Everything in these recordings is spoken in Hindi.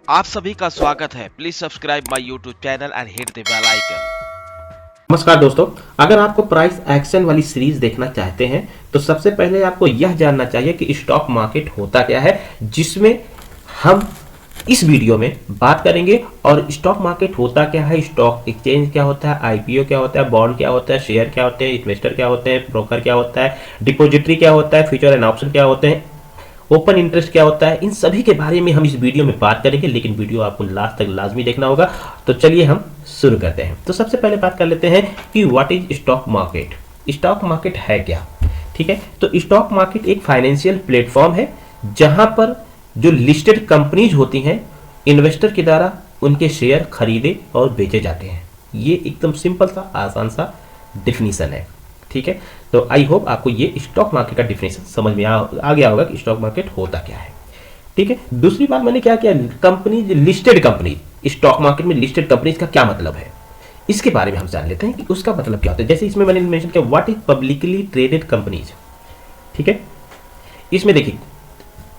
आप सभी का स्वागत है। Please subscribe my YouTube channel and hit the bell icon. नमस्कार दोस्तों, अगर आपको प्राइस एक्शन वाली सीरीज देखना चाहते हैं तो सबसे पहले आपको यह जानना चाहिए कि स्टॉक मार्केट होता क्या है, जिसमें हम इस वीडियो में बात करेंगे। और स्टॉक मार्केट होता क्या है, स्टॉक एक्सचेंज क्या होता है, आईपीओ क्या होता है, बॉन्ड क्या होता है, शेयर क्या होते हैं, इन्वेस्टर क्या होते हैं, ब्रोकर क्या होता है, डिपॉजिटरी क्या होता है, फ्यूचर एंड ऑप्शन क्या होते हैं, ओपन इंटरेस्ट क्या होता है, इन सभी के बारे में हम इस वीडियो में बात करेंगे। लेकिन वीडियो आपको लास्ट तक लाजमी देखना होगा। तो चलिए हम शुरू करते हैं। तो सबसे पहले बात कर लेते हैं कि what is stock market. Stock market है क्या? ठीक है, तो स्टॉक मार्केट एक फाइनेंशियल प्लेटफॉर्म है जहां पर जो लिस्टेड कंपनीज होती हैं, इन्वेस्टर के द्वारा उनके शेयर खरीदे और बेचे जाते हैं। ये एकदम सिंपल सा आसान सा डिफिनीशन है। ठीक है, तो आई होप आपको ये स्टॉक मार्केट का डिफिनेशन समझ में आ गया होगा कि स्टॉक मार्केट होता क्या है। ठीक है, दूसरी बात मैंने क्या किया, company listed company, stock market में लिस्टेड कंपनीज का क्या मतलब है, इसके बारे में हम जान लेते हैं कि उसका मतलब क्या होता है। जैसे इसमें मैंने मेंशन किया what is publicly traded companies. ठीक है, इसमें देखिए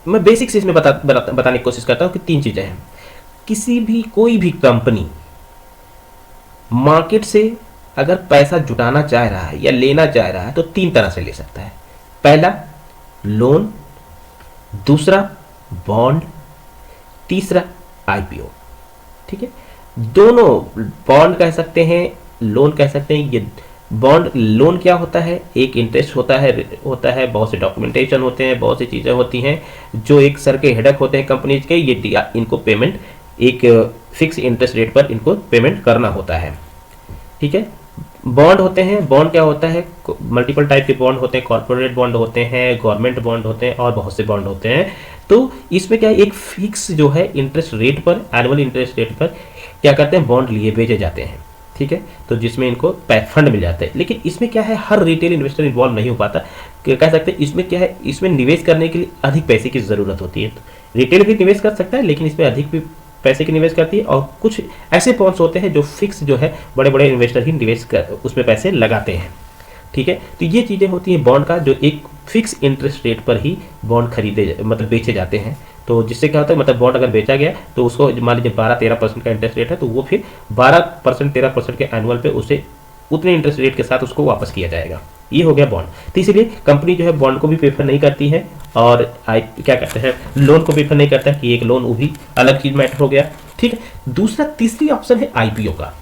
मैं बेसिक से इसमें बताने की कोशिश करता हूं कि तीन चीजें हैं। किसी भी कोई भी कंपनी मार्केट से अगर पैसा जुटाना चाह रहा है या लेना चाह रहा है तो तीन तरह से ले सकता है। पहला लोन, दूसरा बॉन्ड, तीसरा आईपीओ। ठीक है, दोनों बॉन्ड कह सकते हैं, लोन कह सकते हैं। ये बॉन्ड लोन क्या होता है, एक इंटरेस्ट होता है, बहुत से डॉक्यूमेंटेशन होते हैं, बहुत सी चीज़ें होती हैं जो एक सर के हेडक होते हैं कंपनीज के। ये इनको पेमेंट एक फिक्स इंटरेस्ट रेट पर इनको पेमेंट करना होता है। ठीक है, बॉन्ड होते हैं, बॉन्ड क्या होता है, मल्टीपल टाइप के बॉन्ड होते हैं, कॉर्पोरेट बॉन्ड होते हैं, गवर्नमेंट बॉन्ड होते हैं और बहुत से बॉन्ड होते हैं। तो इसमें क्या है, एक फिक्स जो है इंटरेस्ट रेट पर, एनुअल इंटरेस्ट रेट पर क्या करते हैं, बॉन्ड लिए बेचे जाते हैं। ठीक है, तो जिसमें इनको फंड मिल जाता है। लेकिन इसमें क्या है, हर रिटेल इन्वेस्टर इन्वॉल्व नहीं हो पाता। कह सकते हैं इसमें क्या है, इसमें निवेश करने के लिए अधिक पैसे की ज़रूरत होती है। तो रिटेल भी निवेश कर सकता है लेकिन इसमें अधिक भी पैसे की निवेश करती है। और कुछ ऐसे बॉन्ड्स होते हैं जो फिक्स जो है बड़े बड़े इन्वेस्टर ही निवेश कर उसमें पैसे लगाते हैं। ठीक है, तो ये चीज़ें होती हैं बॉन्ड का, जो एक फिक्स इंटरेस्ट रेट पर ही बॉन्ड खरीदे मतलब बेचे जाते हैं। तो जिससे क्या होता है, मतलब बॉन्ड अगर बेचा गया तो उसको मान लीजिए 12-13% का इंटरेस्ट रेट है, तो वो फिर 12%-13% के एनुअल पे उसे उतने इंटरेस्ट रेट के साथ उसको वापस किया जाएगा। ये हो गया बॉन्ड। तो इसीलिए कंपनी जो है बॉन्ड को भी प्रेफर नहीं करती है और क्या कहते हैं, लोन को प्रेफर नहीं करता कि एक लोन वो भी अलग चीज मैटर हो गया। ठीक है, दूसरा तीसरी ऑप्शन है आईपीओ का,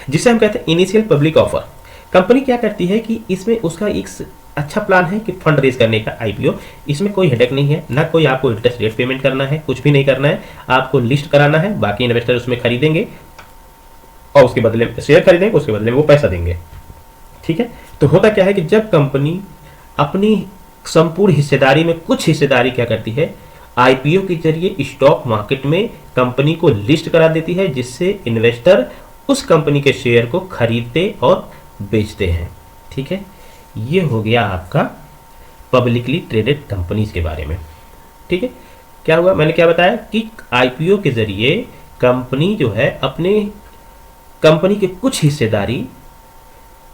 जिसे हम कहते हैं इनिशियल पब्लिक ऑफर। कंपनी क्या करती है कि इसमें उसका एक अच्छा प्लान है कि फंड रेज करने का आईपीओ। इसमें कोई हेडेक नहीं है, ना कोई आपको इंटरेस्ट रेट पेमेंट करना है, कुछ भी नहीं करना है। आपको लिस्ट कराना है, बाकी इन्वेस्टर उसमें खरीदेंगे और उसके बदले में शेयर खरीदेंगे, उसके बदले में वो पैसा देंगे। ठीक है, तो होता क्या है कि जब कंपनी अपनी संपूर्ण हिस्सेदारी में कुछ हिस्सेदारी क्या करती है, आईपीओ के जरिए स्टॉक मार्केट में कंपनी को लिस्ट करा देती है, जिससे इन्वेस्टर उस कंपनी के शेयर को खरीदते और बेचते हैं। ठीक है, ये हो गया आपका पब्लिकली ट्रेडेड कंपनीज के बारे में। ठीक है, क्या हुआ, मैंने क्या बताया कि आईपीओ के जरिए कंपनी जो है अपने कंपनी के कुछ हिस्सेदारी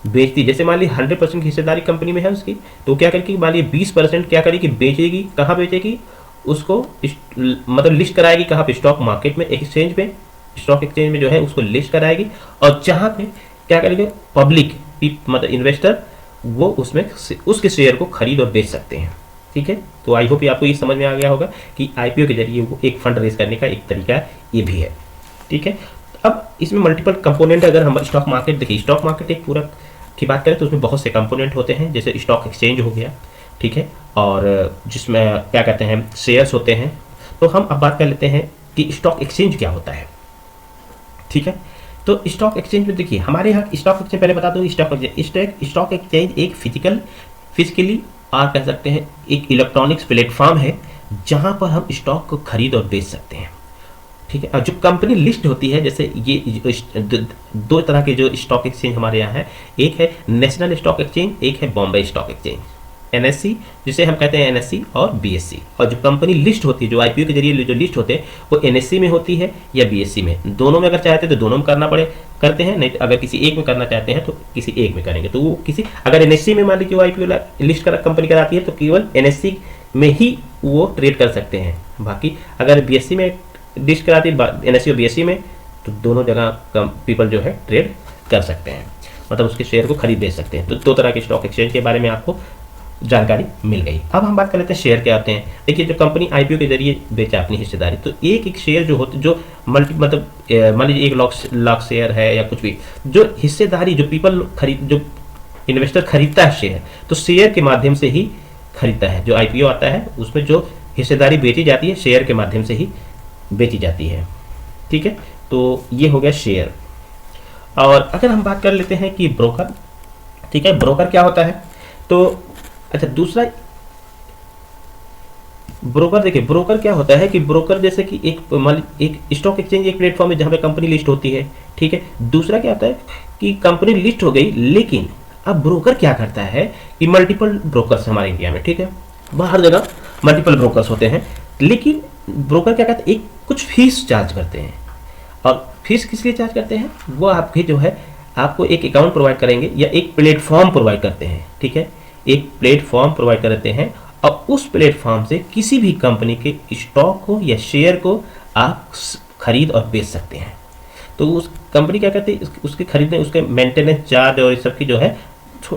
बेचती। जैसे मान ली 100% की हिस्सेदारी कंपनी में है उसकी, तो क्या करेगी, मान ली 20% क्या करेगी, बेचेगी। कहाँ बेचेगी, उसको मतलब लिस्ट कराएगी कहाँ पे, स्टॉक मार्केट में, एक्सचेंज पे, स्टॉक एक्सचेंज में जो है उसको लिस्ट कराएगी। और जहाँ पे क्या करेंगे, पब्लिक मतलब इन्वेस्टर वो उसमें उसके शेयर को खरीद और बेच सकते हैं। ठीक है, तो आई होप आपको ये समझ में आ गया होगा कि आईपीओ के जरिए वो एक फंड रेज करने का एक तरीका ये भी है। ठीक है, अब इसमें मल्टीपल कंपोनेंट, अगर हम स्टॉक मार्केट देखिए, स्टॉक मार्केट एक पूरा की बात करें तो उसमें बहुत से कंपोनेंट होते हैं। जैसे स्टॉक एक्सचेंज हो गया, ठीक है, और जिसमें क्या कहते हैं शेयर्स होते हैं। तो हम अब बात कर लेते हैं कि स्टॉक एक्सचेंज क्या होता है। ठीक है, तो स्टॉक एक्सचेंज में देखिए हमारे यहाँ स्टॉक एक्सचेंज, पहले बता दो, स्टॉक एक्सचेंज एक फिजिकली और कह सकते हैं एक इलेक्ट्रॉनिक्स प्लेटफॉर्म है जहाँ पर हम स्टॉक को खरीद और बेच सकते हैं। ठीक है, और जो कंपनी लिस्ट होती है, जैसे ये दो तरह के जो स्टॉक एक्सचेंज हमारे यहाँ है, एक है नेशनल स्टॉक एक्सचेंज, एक है बॉम्बे स्टॉक एक्सचेंज, एनएससी, जिसे हम कहते हैं एनएससी और बीएससी। और जो कंपनी लिस्ट होती है, जो आईपीओ के जरिए जो लिस्ट होते हैं, वो एनएससी में होती है या बीएससी में, दोनों में अगर चाहते हैं तो दोनों में करते हैं, नहीं अगर किसी एक में करना चाहते हैं तो किसी एक में करेंगे। तो वो किसी अगर एनएससी में मान लीजिए आईपीओ लिस्ट कर कंपनी कराती है तो केवल एनएससी में ही वो ट्रेड कर सकते हैं। बाकी अगर बीएससी में लिस्ट कराती है NSE और BSE में, तो दोनों जगह पीपल जो है ट्रेड कर सकते हैं, मतलब उसके शेयर को खरीद बेच सकते हैं। तो दो तरह के स्टॉक एक्सचेंज के बारे में आपको जानकारी मिल गई। अब हम बात कर लेते हैं शेयर क्या होते हैं। देखिए, जो कंपनी IPO के जरिए बेचा अपनी हिस्सेदारी, तो एक एक शेयर जो होते, जो मतलब मान लीजिए 1 लाख शेयर है या कुछ भी, जो हिस्सेदारी जो पीपल जो इन्वेस्टर खरीदता है शेयर, तो शेयर के माध्यम से ही खरीदता है। जो IPO आता है उसमें जो हिस्सेदारी बेची जाती है शेयर के माध्यम से ही बेची जाती है। ठीक है, तो ये हो गया शेयर। और अगर हम बात कर लेते हैं कि ब्रोकर, ठीक है, ब्रोकर क्या होता है, तो अच्छा दूसरा ब्रोकर, देखिए ब्रोकर क्या होता है कि ब्रोकर जैसे कि एक स्टॉक एक्सचेंज एक प्लेटफॉर्म है जहां पे कंपनी लिस्ट होती है। ठीक है, दूसरा क्या होता है कि कंपनी लिस्ट हो गई, लेकिन अब ब्रोकर क्या करता है कि मल्टीपल ब्रोकर्स हमारे इंडिया में, ठीक है, बाहर जगह मल्टीपल ब्रोकर्स होते हैं, लेकिन ब्रोकर क्या करते हैं, एक कुछ फीस चार्ज करते हैं। और फीस किस लिए चार्ज करते हैं, वो आपके जो है आपको एक अकाउंट प्रोवाइड करेंगे या एक प्लेटफॉर्म प्रोवाइड करते हैं। ठीक है, एक प्लेटफॉर्म प्रोवाइड करते हैं और उस प्लेटफॉर्म से किसी भी कंपनी के स्टॉक को या शेयर को आप खरीद और बेच सकते हैं। तो उस कंपनी क्या करती है, उसके खरीदने, उसके मेंटेनेंस चार्ज और इस सब की जो है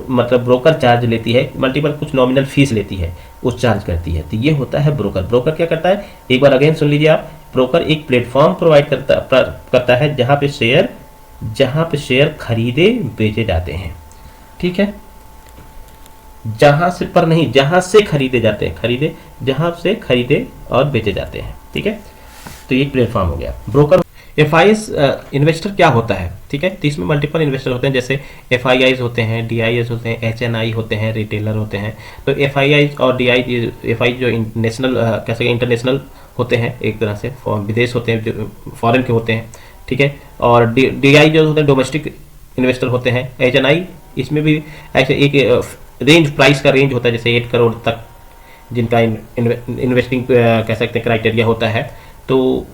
मतलब ब्रोकर चार्ज लेती है, मल्टीपल कुछ नॉमिनल फीस लेती है, उस चार्ज करती है। तो ये होता है ब्रोकर। ब्रोकर क्या करता है, एक बार अगेन सुन लीजिए आप, ब्रोकर एक प्लेटफॉर्म प्रोवाइड करता है जहां पे शेयर खरीदे बेचे जाते हैं। ठीक है, जहां से खरीदे जाते हैं, जहां से खरीदे और बेचे जाते हैं। ठीक है, तो ये प्लेटफॉर्म हो गया ब्रोकर। FIs इन्वेस्टर क्या होता है, ठीक है, तो इसमें मल्टीपल इन्वेस्टर होते हैं, जैसे FIIs होते हैं, DIs होते हैं, HNI होते हैं, रिटेलर होते हैं। तो FIIs और FI जो नेशनल कह सके इंटरनेशनल होते हैं, एक तरह से विदेश होते हैं, जो फॉरेन के होते हैं। ठीक है, और DI जो होते हैं डोमेस्टिक इन्वेस्टर होते हैं। HNI इसमें भी ऐसे एक रेंज, प्राइस का रेंज होता है, जैसे 8 करोड़ तक जिनका इन्वेस्टिंग कह सकते हैं क्राइटेरिया होता है। तो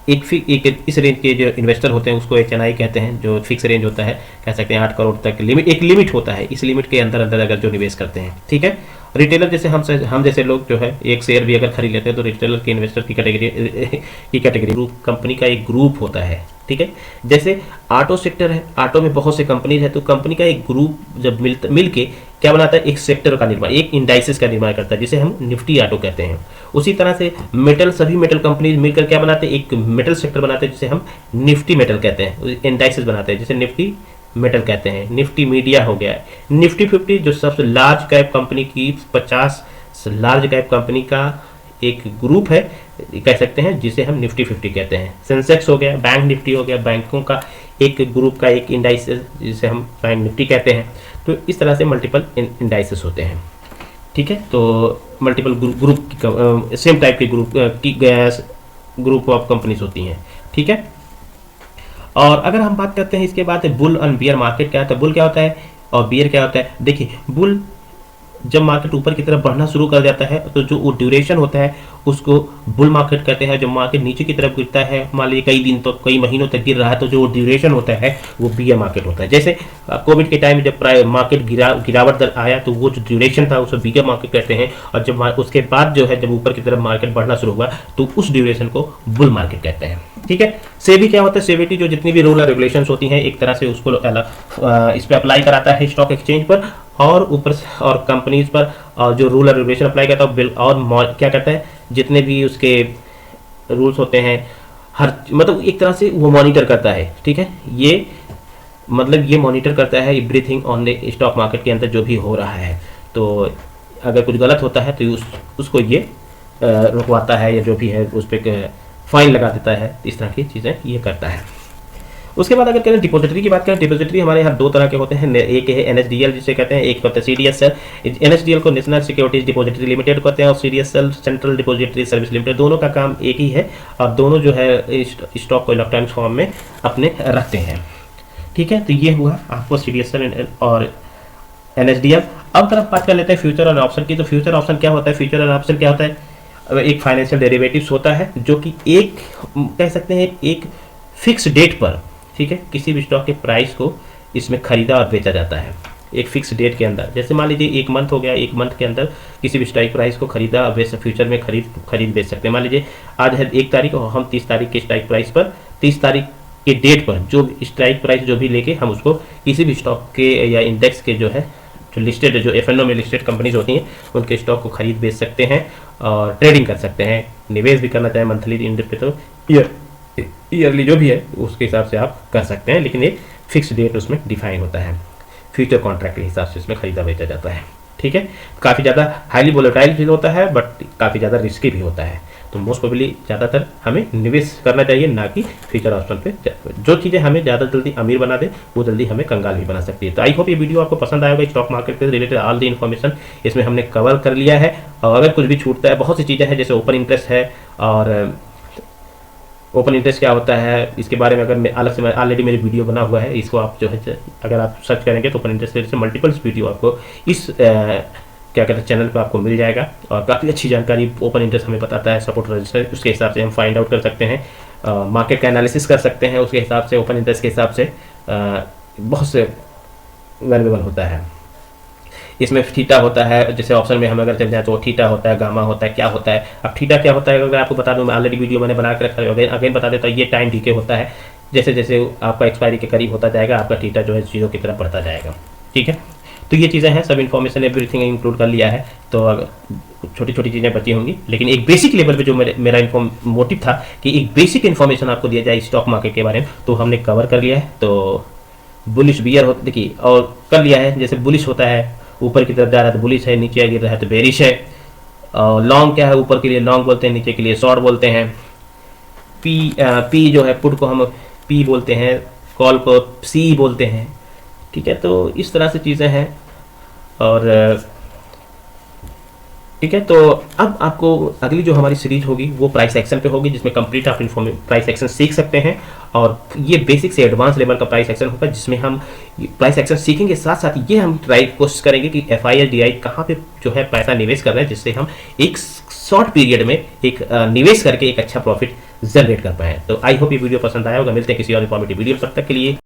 एक इस रेंज के जो इन्वेस्टर होते हैं उसको HNI कहते हैं, जो फिक्स रेंज होता है, कह सकते हैं 8 करोड़ तक एक लिमिट होता है, इस लिमिट के अंदर अगर जो निवेश करते हैं। ठीक है, रिटेलर जैसे हम जैसे लोग जो है एक शेयर भी अगर खरीद लेते हैं तो रिटेलर के इन्वेस्टर की कैटेगरी ग्रुप, कंपनी का एक ग्रुप होता है। ठीक है, जैसे ऑटो सेक्टर है, ऑटो में बहुत से कंपनीज है, तो कंपनी का एक ग्रुप जब मिल के क्या बनाता है, एक सेक्टर का निर्माण, एक इंडाइसिस का निर्माण करता है, जिसे हम निफ्टी ऑटो कहते हैं। उसी तरह से सभी मेटल कंपनीज मिलकर क्या बनाते हैं, एक मेटल सेक्टर बनाते हैं, जिसे हम निफ्टी मेटल कहते हैं, इंडाइसिस बनाते हैं, जिसे निफ्टी मेटल कहते हैं। निफ्टी मीडिया हो गया है, निफ्टी 50 जो सबसे लार्ज कैप कंपनी की 50 लार्ज कैप कंपनी का एक ग्रुप है, कह सकते हैं, जिसे हम निफ्टी 50 कहते हैं। सेंसेक्स हो गया, बैंक निफ्टी हो गया, बैंकों का एक ग्रुप का एक इंडाइसिस, जिसे हम बैंक निफ्टी कहते हैं। तो इस तरह से मल्टीपल इंडाइसिस होते हैं। ठीक है, तो मल्टीपल ग्रुप सेम टाइप के ग्रुप ऑफ कंपनीज होती हैं। ठीक है, और अगर हम बात करते हैं इसके बाद बुल और बियर मार्केट क्या होता है, बुल क्या होता है और बियर क्या होता है। देखिए, बुल जब मार्केट ऊपर की तरफ बढ़ना शुरू कर जाता है तो जो वो ड्यूरेशन होता है उसको बुल मार्केट कहते हैं। जब मार्केट नीचे की तरफ गिरता है, मान लीजिए कई दिन तो कई महीनों तक गिर रहा है, तो जो ड्यूरेशन होता है वो बियर मार्केट होता है। जैसे कोविड के टाइम जब मार्केट गिरावट दर आया तो वो जो ड्यूरेशन था उसे बियर मार्केट कहते हैं, और जब उसके बाद जो है जब ऊपर की तरफ मार्केट बढ़ना शुरू हुआ तो उस ड्यूरेशन को बुल मार्केट कहते हैं। ठीक है, सेबी क्या होता है, सेबी जो जितनी भी रूल और रेगुलेशंस होती हैं एक तरह से उसको इस पर अप्लाई कराता है स्टॉक एक्सचेंज पर और ऊपर और कंपनीज पर, और जो रूल और रेगुलेशन अप्लाई करता है और क्या करता है, जितने भी उसके रूल्स होते हैं हर मतलब एक तरह से वो मॉनिटर करता है। ठीक है, ये मतलब ये मॉनिटर करता है everything on the stock market के अंदर जो भी हो रहा है। तो अगर कुछ गलत होता है तो उसको ये रुकवाता है, या जो भी है उस पर फाइन लगा देता है। इस तरह की चीज़ें ये करता है। उसके बाद अगर करें डिपॉजिटरी की बात करें, डिपॉजिटरी हमारे यहाँ दो तरह के होते हैं, एक है NSDL जिसे कहते हैं, एक होता है CDSL। NSDL को नेशनल सिक्योरिटीज डिपॉजिटरी लिमिटेड कहते हैं और CDSL central depository service limited. दोनों का काम एक ही है और दोनों जो है स्टॉक को इलेक्ट्रॉनिक फॉर्म में अपने रखते हैं। ठीक है, तो ये हुआ आपको CDSL और NSDL। अब तरफ बात कर लेते हैं फ्यूचर और ऑप्शन की। तो फ्यूचर ऑप्शन क्या होता है, फ्यूचर और ऑप्शन क्या होता है, एक फाइनेंशियल डेरिवेटिव्स होता है जो कि एक कह सकते हैं एक फिक्स डेट पर, ठीक है, किसी भी स्टॉक के प्राइस को इसमें खरीदा और बेचा जाता है। एक फिक्स डेट के अंदर, जैसे मान लीजिए 1 मंथ हो गया, 1 मंथ के अंदर किसी भी स्ट्राइक प्राइस को खरीदा बेच, फ्यूचर में खरीद बेच सकते हैं। मान लीजिए आज है 1 तारीख और हम 30 तारीख के स्ट्राइक प्राइस पर 30 तारीख के डेट पर जो स्ट्राइक प्राइस जो भी लेके हम उसको किसी भी स्टॉक के या इंडेक्स के जो है जो लिस्टेड जो एफएनओ में लिस्टेड कंपनीज होती हैं उनके स्टॉक को खरीद बेच सकते हैं और ट्रेडिंग कर सकते हैं। निवेश भी करना चाहे मंथली इंडेक्स पे तो ईयरली जो भी है उसके हिसाब से आप कर सकते हैं, लेकिन एक फिक्स डेट उसमें डिफाइन होता है। फ्यूचर कॉन्ट्रैक्ट के हिसाब से इसमें खरीदा बेचा जाता है। ठीक है, काफ़ी ज़्यादा हाईली वोलेटाइल भी होता है बट काफ़ी ज़्यादा रिस्की भी होता है। तो मोस्ट प्रोबेबली ज़्यादातर हमें निवेश करना चाहिए, ना कि फ्यूचर ऑप्शन पे। जो चीज़ें हमें ज़्यादा जल्दी अमीर बना दे वो जल्दी हमें कंगाल भी बना सकती है। तो आई होप ये वीडियो आपको पसंद आएगा। स्टॉक मार्केट से रिलेटेड ऑल द इन्फॉर्मेशन इसमें हमने कवर कर लिया है। और अगर कुछ भी छूटता है, बहुत सी चीज़ें हैं जैसे ओपन इंटरेस्ट है, और ओपन इंटरेस्ट क्या होता है इसके बारे में अगर अलग से ऑलरेडी मेरी वीडियो बना हुआ है, इसको आप जो है अगर आप सर्च करेंगे तो ओपन इंटरेस्ट से मल्टीपल्स वीडियो आपको इस क्या कहते हैं चैनल पर आपको मिल जाएगा। और काफ़ी अच्छी जानकारी ओपन इंटरेस्ट हमें बताता है, सपोर्ट रजिस्टर, उसके हिसाब से हम फाइंड आउट कर सकते हैं, मार्केट का एनालिसिस कर सकते हैं उसके हिसाब से। ओपन इंटरेस्ट के हिसाब से बहुत से वैल्यूएबल होता है। इसमें थीटा होता है, जैसे ऑप्शन में हम अगर चल जाए तो थीटा होता है, गामा होता है, क्या होता है। अब थीटा क्या होता है अगर आपको बता दूं, मैं ऑलरेडी वीडियो मैंने बना के रखा है, अगेन बता देता हूँ। ये टाइम डीके होता है, जैसे जैसे आपका एक्सपायरी के करीब होता जाएगा आपका थीटा जो है 0 की तरफ बढ़ता जाएगा। ठीक है, तो ये चीज़ें हैं, सब इन्फॉर्मेशन एवरीथिंग इंक्लूड कर लिया है। तो छोटी छोटी चीज़ें बची होंगी, लेकिन एक बेसिक लेवल पे जो मेरा मोटिव था कि एक बेसिक इन्फॉर्मेशन आपको दिया जाए स्टॉक मार्केट के बारे में, तो हमने कवर कर लिया है। तो बुलिश बियर होता देखिए और कर लिया है, जैसे बुलिश होता है ऊपर की तरफ जा रहा है तो बुलिश है, नीचे गिर रहा है तो बेरिश है। और लॉन्ग क्या है, ऊपर के लिए लॉन्ग बोलते हैं, नीचे के लिए शॉर्ट बोलते हैं। पी जो है पुट को हम पी बोलते हैं, कॉल को सी बोलते हैं। ठीक है, तो इस तरह से चीज़ें हैं। और ठीक है, तो अब आपको अगली जो हमारी सीरीज होगी वो प्राइस एक्शन पे होगी, जिसमें कंप्लीट आप प्राइस एक्शन सीख सकते हैं। और ये बेसिक से एडवांस लेवल का प्राइस एक्शन होगा, जिसमें हम प्राइस एक्शन सीखेंगे साथ साथ ये हम ट्राई कोशिश करेंगे कि एफआई या डीआई कहाँ पे जो है पैसा निवेश कर रहे हैं, जिससे हम एक शॉर्ट पीरियड में एक निवेश करके एक अच्छा प्रॉफिट जनरेट कर पाएँ। तो आई होप ये वीडियो पसंद आया होगा। मिलते हैं किसी और इन्फॉर्मेटिव वीडियो, तब तक के लिए